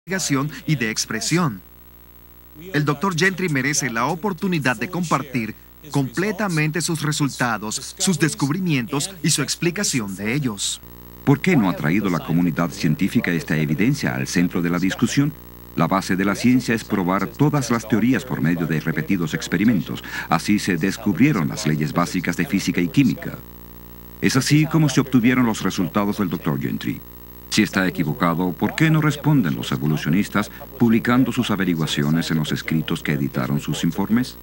investigación y de expresión. El Dr. Gentry merece la oportunidad de compartir completamente sus resultados, sus descubrimientos y su explicación de ellos. ¿Por qué no ha traído la comunidad científica esta evidencia al centro de la discusión? La base de la ciencia es probar todas las teorías por medio de repetidos experimentos. Así se descubrieron las leyes básicas de física y química. Es así como se obtuvieron los resultados del Dr. Gentry. Si está equivocado, ¿por qué no responden los evolucionistas publicando sus averiguaciones en los escritos que editaron sus informes?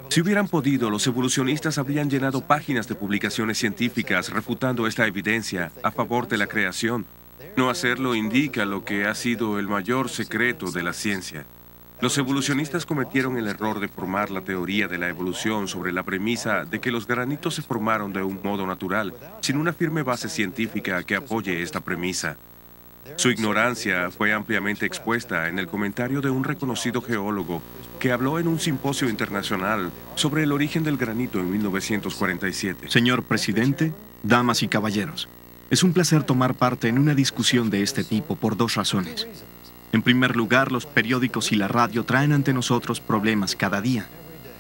Si hubieran podido, los evolucionistas habrían llenado páginas de publicaciones científicas refutando esta evidencia a favor de la creación. No hacerlo indica lo que ha sido el mayor secreto de la ciencia. Los evolucionistas cometieron el error de formar la teoría de la evolución sobre la premisa de que los granitos se formaron de un modo natural, sin una firme base científica que apoye esta premisa. Su ignorancia fue ampliamente expuesta en el comentario de un reconocido geólogo que habló en un simposio internacional sobre el origen del granito en 1947. Señor presidente, damas y caballeros, es un placer tomar parte en una discusión de este tipo por dos razones. En primer lugar, los periódicos y la radio traen ante nosotros problemas cada día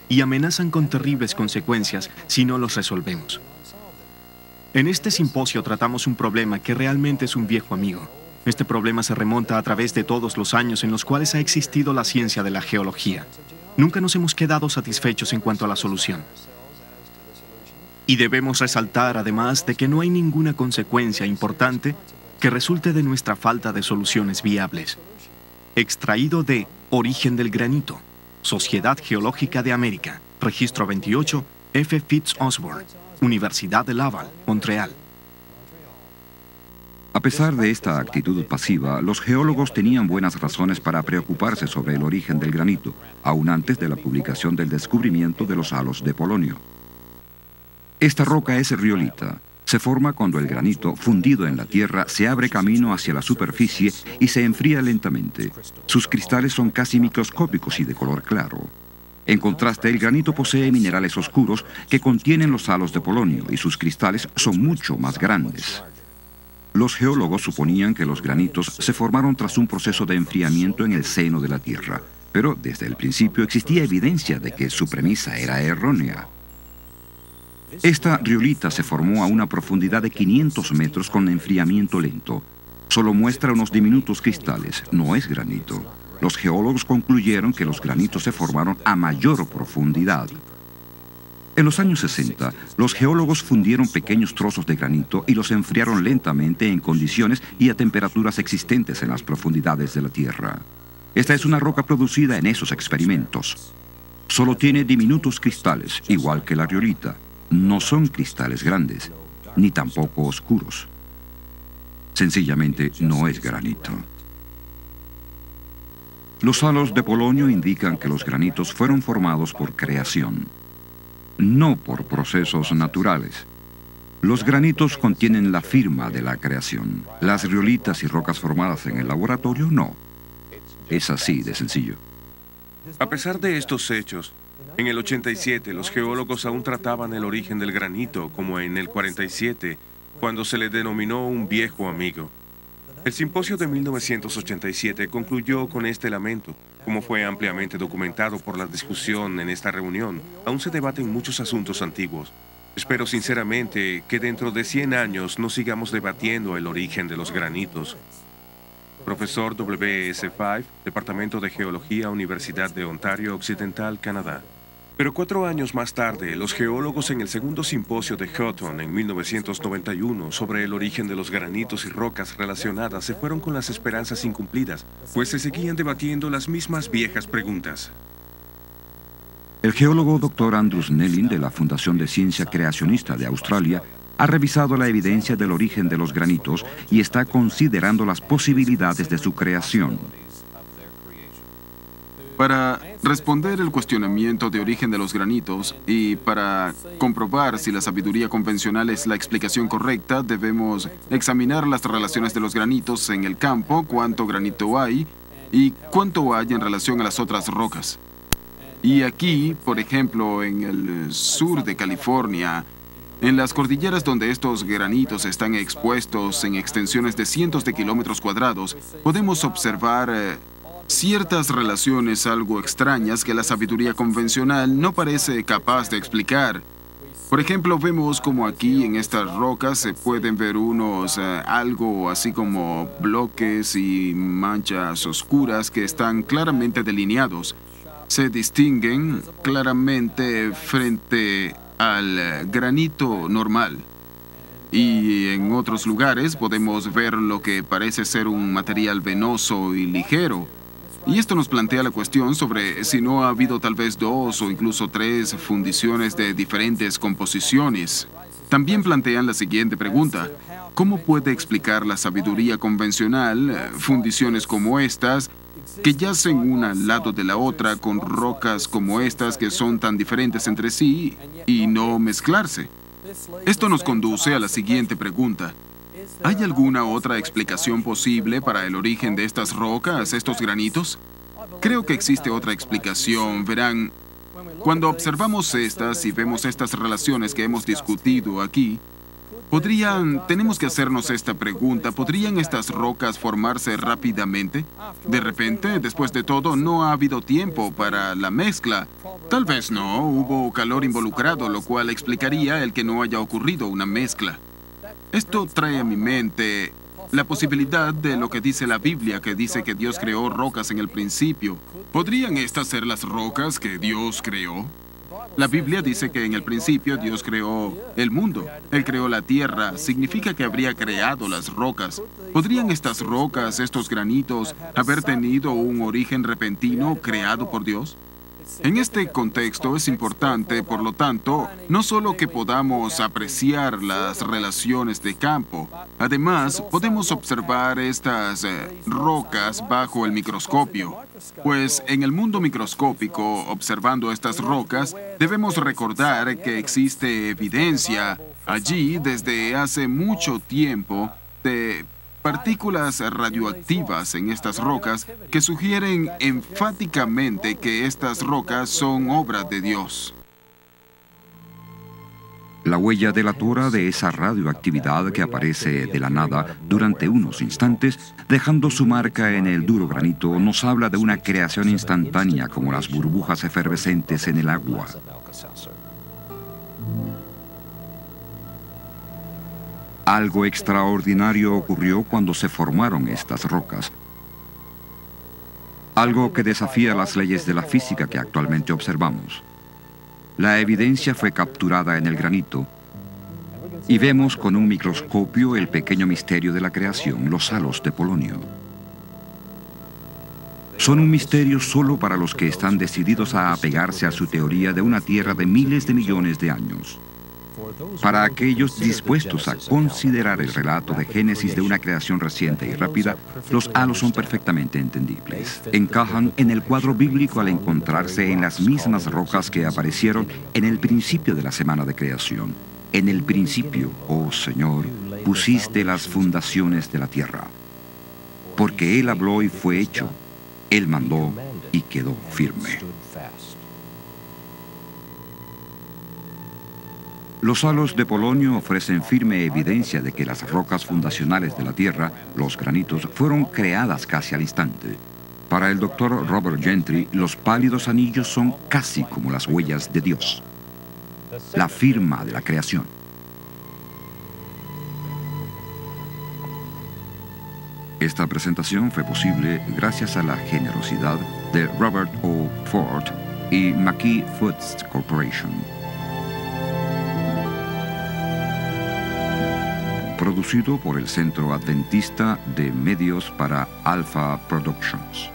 y amenazan con terribles consecuencias si no los resolvemos. En este simposio tratamos un problema que realmente es un viejo amigo. Este problema se remonta a través de todos los años en los cuales ha existido la ciencia de la geología. Nunca nos hemos quedado satisfechos en cuanto a la solución. Y debemos resaltar además de que no hay ninguna consecuencia importante que resulte de nuestra falta de soluciones viables. Extraído de Origen del Granito, Sociedad Geológica de América, Registro 28, F. Fitz Osborne, Universidad de Laval, Montreal. A pesar de esta actitud pasiva, los geólogos tenían buenas razones para preocuparse sobre el origen del granito, aún antes de la publicación del descubrimiento de los halos de polonio. Esta roca es riolita. Se forma cuando el granito, fundido en la tierra, se abre camino hacia la superficie y se enfría lentamente. Sus cristales son casi microscópicos y de color claro. En contraste, el granito posee minerales oscuros que contienen los halos de polonio y sus cristales son mucho más grandes. Los geólogos suponían que los granitos se formaron tras un proceso de enfriamiento en el seno de la Tierra, pero desde el principio existía evidencia de que su premisa era errónea. Esta riolita se formó a una profundidad de 500 metros con enfriamiento lento. Solo muestra unos diminutos cristales, no es granito. Los geólogos concluyeron que los granitos se formaron a mayor profundidad. En los años 60, los geólogos fundieron pequeños trozos de granito y los enfriaron lentamente en condiciones y a temperaturas existentes en las profundidades de la Tierra. Esta es una roca producida en esos experimentos. Solo tiene diminutos cristales, igual que la riolita. No son cristales grandes, ni tampoco oscuros. Sencillamente no es granito. Los halos de polonio indican que los granitos fueron formados por creación, no por procesos naturales. Los granitos contienen la firma de la creación. Las riolitas y rocas formadas en el laboratorio no. Es así de sencillo. A pesar de estos hechos, en el 87 los geólogos aún trataban el origen del granito como en el 47, cuando se le denominó un viejo amigo. El simposio de 1987 concluyó con este lamento. Como fue ampliamente documentado por la discusión en esta reunión, aún se debaten muchos asuntos antiguos. Espero sinceramente que dentro de 100 años no sigamos debatiendo el origen de los granitos. Profesor W.S. Fife, Departamento de Geología, Universidad de Ontario Occidental, Canadá. Pero 4 años más tarde, los geólogos en el segundo simposio de Houghton en 1991 sobre el origen de los granitos y rocas relacionadas se fueron con las esperanzas incumplidas, pues se seguían debatiendo las mismas viejas preguntas. El geólogo Dr. Andrew Snelling de la Fundación de Ciencia Creacionista de Australia ha revisado la evidencia del origen de los granitos y está considerando las posibilidades de su creación. Para responder el cuestionamiento de origen de los granitos y para comprobar si la sabiduría convencional es la explicación correcta, debemos examinar las relaciones de los granitos en el campo, cuánto granito hay y cuánto hay en relación a las otras rocas. Y aquí, por ejemplo, en el sur de California, En las cordilleras donde estos granitos están expuestos en extensiones de cientos de kilómetros cuadrados, podemos observar ciertas relaciones algo extrañas que la sabiduría convencional no parece capaz de explicar. Por ejemplo, vemos como aquí en estas rocas se pueden ver algo así como bloques y manchas oscuras que están claramente delineados. Se distinguen claramente frente al granito normal. Y en otros lugares podemos ver lo que parece ser un material venoso y ligero. Y esto nos plantea la cuestión sobre si no ha habido tal vez 2 o incluso 3 fundiciones de diferentes composiciones. También plantean la siguiente pregunta: ¿cómo puede explicar la sabiduría convencional fundiciones como estas, que yacen una al lado de la otra con rocas como estas que son tan diferentes entre sí y no mezclarse? Esto nos conduce a la siguiente pregunta: ¿hay alguna otra explicación posible para el origen de estas rocas, estos granitos? Creo que existe otra explicación. Verán, cuando observamos estas y vemos estas relaciones que hemos discutido aquí, tenemos que hacernos esta pregunta: ¿podrían estas rocas formarse rápidamente? De repente, después de todo, no ha habido tiempo para la mezcla. Tal vez no, hubo calor involucrado, lo cual explicaría el que no haya ocurrido una mezcla. Esto trae a mi mente la posibilidad de lo que dice la Biblia, que dice que Dios creó rocas en el principio. ¿Podrían estas ser las rocas que Dios creó? La Biblia dice que en el principio Dios creó el mundo. Él creó la tierra. Significa que habría creado las rocas. ¿Podrían estas rocas, estos granitos, haber tenido un origen repentino creado por Dios? En este contexto es importante, por lo tanto, no solo que podamos apreciar las relaciones de campo, además podemos observar estas rocas bajo el microscopio. Pues en el mundo microscópico, observando estas rocas, debemos recordar que existe evidencia allí desde hace mucho tiempo de partículas radioactivas en estas rocas que sugieren enfáticamente que estas rocas son obra de Dios. La huella delatora de esa radioactividad que aparece de la nada durante unos instantes, dejando su marca en el duro granito, nos habla de una creación instantánea como las burbujas efervescentes en el agua. Algo extraordinario ocurrió cuando se formaron estas rocas. Algo que desafía las leyes de la física que actualmente observamos. La evidencia fue capturada en el granito y vemos con un microscopio el pequeño misterio de la creación, los halos de polonio. Son un misterio solo para los que están decididos a apegarse a su teoría de una Tierra de miles de millones de años. Para aquellos dispuestos a considerar el relato de Génesis de una creación reciente y rápida, los halos son perfectamente entendibles. Encajan en el cuadro bíblico al encontrarse en las mismas rocas que aparecieron en el principio de la semana de creación. En el principio, oh Señor, pusiste las fundaciones de la tierra. Porque Él habló y fue hecho. Él mandó y quedó firme. Los halos de polonio ofrecen firme evidencia de que las rocas fundacionales de la Tierra, los granitos, fueron creadas casi al instante. Para el Dr. Robert Gentry, los pálidos anillos son casi como las huellas de Dios, la firma de la creación. Esta presentación fue posible gracias a la generosidad de Robert O. Ford y McKee Foods Corporation. Producido por el Centro Adventista de Medios para Alpha Productions.